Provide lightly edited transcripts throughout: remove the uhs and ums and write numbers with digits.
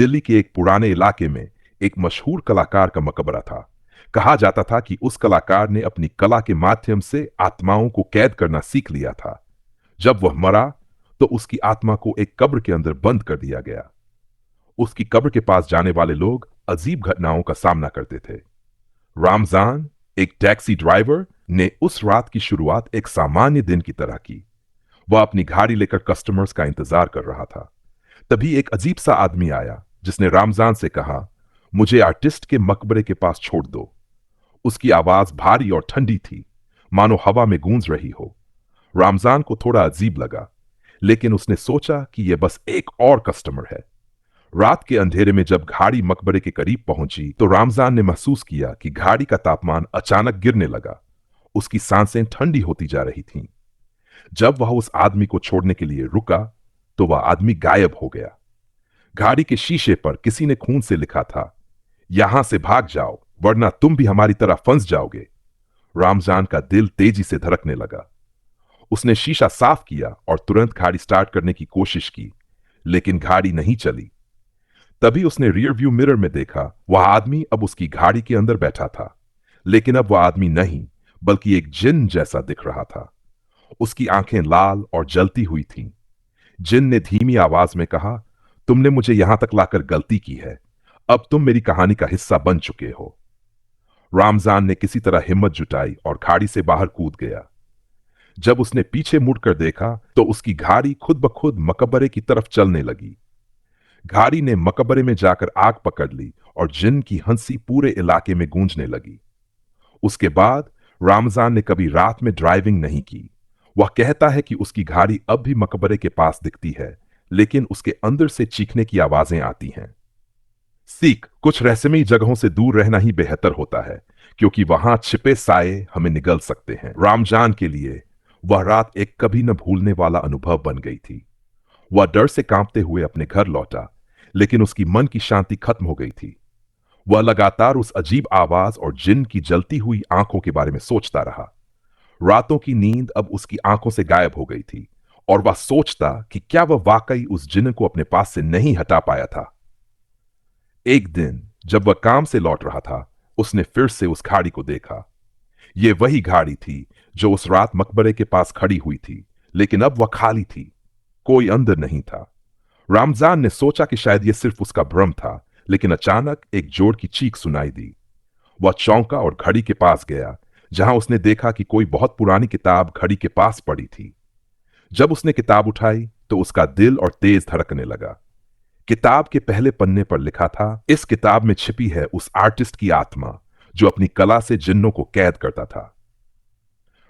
दिल्ली के एक पुराने इलाके में एक मशहूर कलाकार का मकबरा था। कहा जाता था कि उस कलाकार ने अपनी कला के माध्यम से आत्माओं को कैद करना सीख लिया था। जब वह मरा तो उसकी आत्मा को एक कब्र के अंदर बंद कर दिया गया। उसकी कब्र के पास जाने वाले लोग अजीब घटनाओं का सामना करते थे। रामजान, एक टैक्सी ड्राइवर, ने उस रात की शुरुआत एक सामान्य दिन की तरह की। वह अपनी गाड़ी लेकर कस्टमर्स का इंतजार कर रहा था। तभी एक अजीब सा आदमी आया जिसने रामजान से कहा, मुझे आर्टिस्ट के मकबरे के पास छोड़ दो। उसकी आवाज भारी और ठंडी थी, मानो हवा में गूंज रही हो। रामजान को थोड़ा अजीब लगा, लेकिन उसने सोचा कि यह बस एक और कस्टमर है। रात के अंधेरे में जब गाड़ी मकबरे के करीब पहुंची तो रामजान ने महसूस किया कि गाड़ी का तापमान अचानक गिरने लगा। उसकी सांसें ठंडी होती जा रही थीं। जब वह उस आदमी को छोड़ने के लिए रुका तो वह आदमी गायब हो गया। गाड़ी के शीशे पर किसी ने खून से लिखा था, यहां से भाग जाओ वरना तुम भी हमारी तरह फंस जाओगे। रामजान का दिल तेजी से धड़कने लगा। उसने शीशा साफ किया और तुरंत गाड़ी स्टार्ट करने की कोशिश की, लेकिन गाड़ी नहीं चली। तभी उसने रियर व्यू मिरर में देखा, वह आदमी अब उसकी गाड़ी के अंदर बैठा था, लेकिन अब वह आदमी नहीं बल्कि एक जिन जैसा दिख रहा था। उसकी आंखें लाल और जलती हुई थीं। जिन ने धीमी आवाज में कहा, तुमने मुझे यहां तक लाकर गलती की है, अब तुम मेरी कहानी का हिस्सा बन चुके हो। रामजान ने किसी तरह हिम्मत जुटाई और गाड़ी से बाहर कूद गया। जब उसने पीछे मुड़कर देखा तो उसकी गाड़ी खुद ब खुद मकबरे की तरफ चलने लगी। गाड़ी ने मकबरे में जाकर आग पकड़ ली और जिन की हंसी पूरे इलाके में गूंजने लगी। उसके बाद रामजान ने कभी रात में ड्राइविंग नहीं की। वह कहता है कि उसकी गाड़ी अब भी मकबरे के पास दिखती है, लेकिन उसके अंदर से चीखने की आवाजें आती हैं। सीख, कुछ रहस्यमयी जगहों से दूर रहना ही बेहतर होता है, क्योंकि वहां छिपे साए हमें निगल सकते हैं। रामजान के लिए वह रात एक कभी न भूलने वाला अनुभव बन गई थी। वह डर से कांपते हुए अपने घर लौटा, लेकिन उसकी मन की शांति खत्म हो गई थी। वह लगातार उस अजीब आवाज और जिन की जलती हुई आंखों के बारे में सोचता रहा। रातों की नींद अब उसकी आंखों से गायब हो गई थी और वह सोचता कि क्या वह वाकई उस जिन को अपने पास से नहीं हटा पाया था। एक दिन जब वह काम से लौट रहा था, उसने फिर से उस गाड़ी को देखा। यह वही गाड़ी थी जो उस रात मकबरे के पास खड़ी हुई थी, लेकिन अब वह खाली थी। कोई अंदर नहीं था। रामजान ने सोचा कि शायद यह सिर्फ उसका भ्रम था, लेकिन अचानक एक जोर की चीख सुनाई दी। वह चौंका और घड़ी के पास गया, जहां उसने देखा कि कोई बहुत पुरानी किताब घड़ी के पास पड़ी थी। जब उसने किताब उठाई तो उसका दिल और तेज धड़कने लगा। किताब के पहले पन्ने पर लिखा था, इस किताब में छिपी है उस आर्टिस्ट की आत्मा जो अपनी कला से जिन्नों को कैद करता था।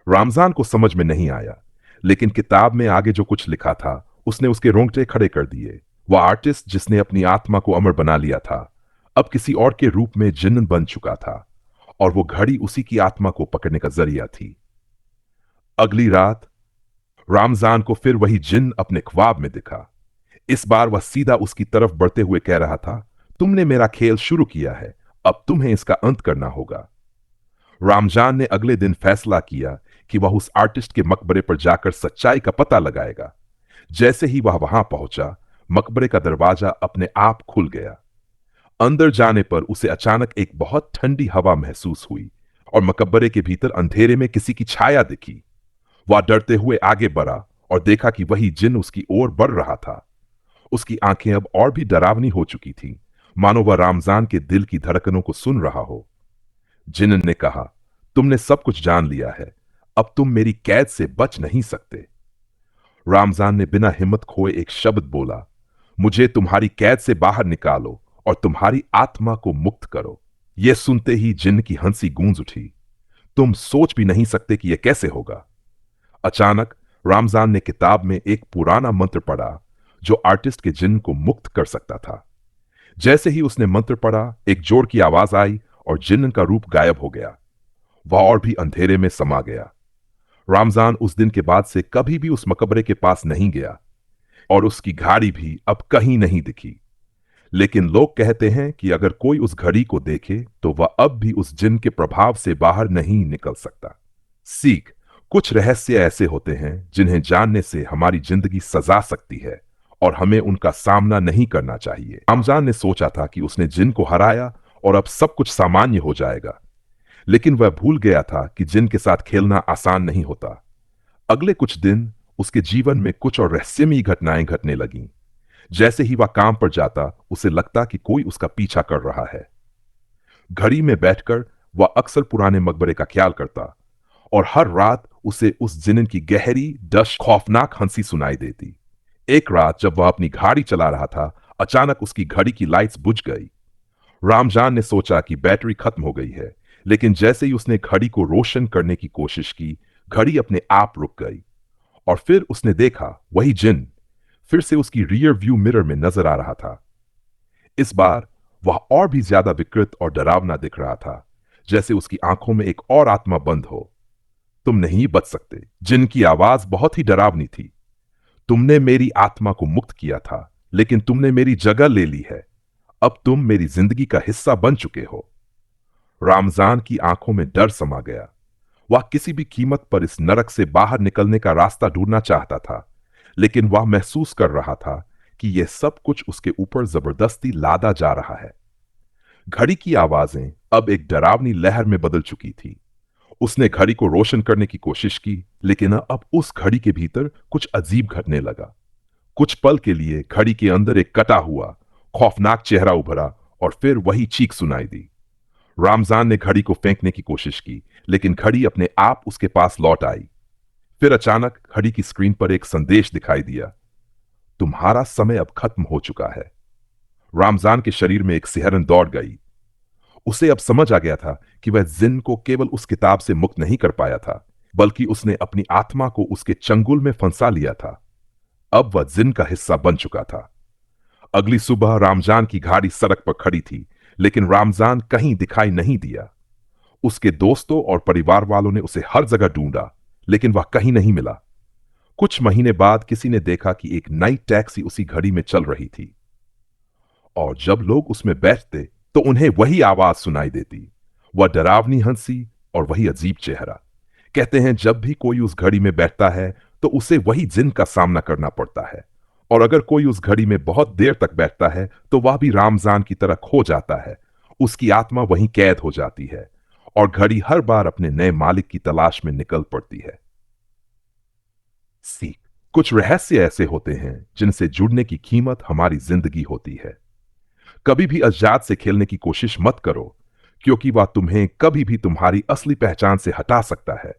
रामजान को समझ में नहीं आया, लेकिन किताब में आगे जो कुछ लिखा था उसने उसके रोंगटे खड़े कर दिए। वह आर्टिस्ट जिसने अपनी आत्मा को अमर बना लिया था, अब किसी और के रूप में जिन्न बन चुका था, और वो घड़ी उसी की आत्मा को पकड़ने का जरिया थी। अगली रात रामजान को फिर वही जिन्न अपने ख्वाब में दिखा। इस बार वह सीधा उसकी तरफ बढ़ते हुए कह रहा था, तुमने मेरा खेल शुरू किया है, अब तुम्हें इसका अंत करना होगा। रामजान ने अगले दिन फैसला किया कि वह उस आर्टिस्ट के मकबरे पर जाकर सच्चाई का पता लगाएगा। जैसे ही वह वहां पहुंचा, मकबरे का दरवाजा अपने आप खुल गया। अंदर जाने पर उसे अचानक एक बहुत ठंडी हवा महसूस हुई और मकबरे के भीतर अंधेरे में किसी की छाया दिखी। वह डरते हुए आगे बढ़ा और देखा कि वही जिन उसकी ओर बढ़ रहा था। उसकी आंखें अब और भी डरावनी हो चुकी थीं, मानो वह रामजान के दिल की धड़कनों को सुन रहा हो। जिन ने कहा, तुमने सब कुछ जान लिया है, अब तुम मेरी कैद से बच नहीं सकते। रामजान ने बिना हिम्मत खोए एक शब्द बोला, मुझे तुम्हारी कैद से बाहर निकालो और तुम्हारी आत्मा को मुक्त करो। यह सुनते ही जिन की हंसी गूंज उठी। तुम सोच भी नहीं सकते कि यह कैसे होगा। अचानक रामजान ने किताब में एक पुराना मंत्र पढ़ा जो आर्टिस्ट के जिन को मुक्त कर सकता था। जैसे ही उसने मंत्र पढ़ा, एक जोर की आवाज आई और जिन का रूप गायब हो गया। वह और भी अंधेरे में समा गया। रामजान उस दिन के बाद से कभी भी उस मकबरे के पास नहीं गया और उसकी गाड़ी भी अब कहीं नहीं दिखी। लेकिन लोग कहते हैं कि अगर कोई उस घड़ी को देखे तो वह अब भी उस जिन के प्रभाव से बाहर नहीं निकल सकता। सीख, कुछ रहस्य ऐसे होते हैं जिन्हें जानने से हमारी जिंदगी सजा सकती है और हमें उनका सामना नहीं करना चाहिए। रामजान ने सोचा था कि उसने जिन को हराया और अब सब कुछ सामान्य हो जाएगा, लेकिन वह भूल गया था कि जिन के साथ खेलना आसान नहीं होता। अगले कुछ दिन उसके जीवन में कुछ और रहस्यमयी घटनाएं घटने लगीं। जैसे ही वह काम पर जाता, उसे लगता कि कोई उसका पीछा कर रहा है। घड़ी में बैठकर वह अक्सर पुराने मकबरे का ख्याल करता और हर रात उसे उस जिन्न की गहरी डश खौफनाक हंसी सुनाई देती। एक रात जब वह अपनी गाड़ी चला रहा था, अचानक उसकी घड़ी की लाइट्स बुझ गई। रामजान ने सोचा कि बैटरी खत्म हो गई है, लेकिन जैसे ही उसने घड़ी को रोशन करने की कोशिश की, घड़ी अपने आप रुक गई। और फिर उसने देखा वही जिन फिर से उसकी रियर व्यू मिरर में नजर आ रहा था। इस बार वह और भी ज्यादा विकृत और डरावना दिख रहा था, जैसे उसकी आंखों में एक और आत्मा बंद हो। तुम नहीं बच सकते, जिन की आवाज बहुत ही डरावनी थी। तुमने मेरी आत्मा को मुक्त किया था, लेकिन तुमने मेरी जगह ले ली है। अब तुम मेरी जिंदगी का हिस्सा बन चुके हो। रामजान की आंखों में डर समा गया। वह किसी भी कीमत पर इस नरक से बाहर निकलने का रास्ता ढूंढना चाहता था, लेकिन वह महसूस कर रहा था कि यह सब कुछ उसके ऊपर जबरदस्ती लादा जा रहा है। घड़ी की आवाजें अब एक डरावनी लहर में बदल चुकी थी। उसने घड़ी को रोशन करने की कोशिश की, लेकिन अब उस घड़ी के भीतर कुछ अजीब घटने लगा। कुछ पल के लिए घड़ी के अंदर एक कटा हुआ खौफनाक चेहरा उभरा और फिर वही चीख सुनाई दी। रामजान ने घड़ी को फेंकने की कोशिश की, लेकिन घड़ी अपने आप उसके पास लौट आई। फिर अचानक घड़ी की स्क्रीन पर एक संदेश दिखाई दिया, तुम्हारा समय अब खत्म हो चुका है। रामजान के शरीर में एक सिहरन दौड़ गई। उसे अब समझ आ गया था कि वह जिन को केवल उस किताब से मुक्त नहीं कर पाया था, बल्कि उसने अपनी आत्मा को उसके चंगुल में फंसा लिया था। अब वह जिन का हिस्सा बन चुका था। अगली सुबह रामजान की गाड़ी सड़क पर खड़ी थी, लेकिन रामजान कहीं दिखाई नहीं दिया। उसके दोस्तों और परिवार वालों ने उसे हर जगह ढूंढा, लेकिन वह कहीं नहीं मिला। कुछ महीने बाद किसी ने देखा कि एक नई टैक्सी उसी घड़ी में चल रही थी, और जब लोग उसमें बैठते तो उन्हें वही आवाज सुनाई देती, वह डरावनी हंसी और वही अजीब चेहरा। कहते हैं जब भी कोई उस घड़ी में बैठता है तो उसे वही जिन का सामना करना पड़ता है, और अगर कोई उस घड़ी में बहुत देर तक बैठता है तो वह भी रामजान की तरह खो जाता है। उसकी आत्मा वहीं कैद हो जाती है और घड़ी हर बार अपने नए मालिक की तलाश में निकल पड़ती है। सीख, कुछ रहस्य ऐसे होते हैं जिनसे जुड़ने की कीमत हमारी जिंदगी होती है। कभी भी अज्ञात से खेलने की कोशिश मत करो, क्योंकि वह तुम्हें कभी भी तुम्हारी असली पहचान से हटा सकता है।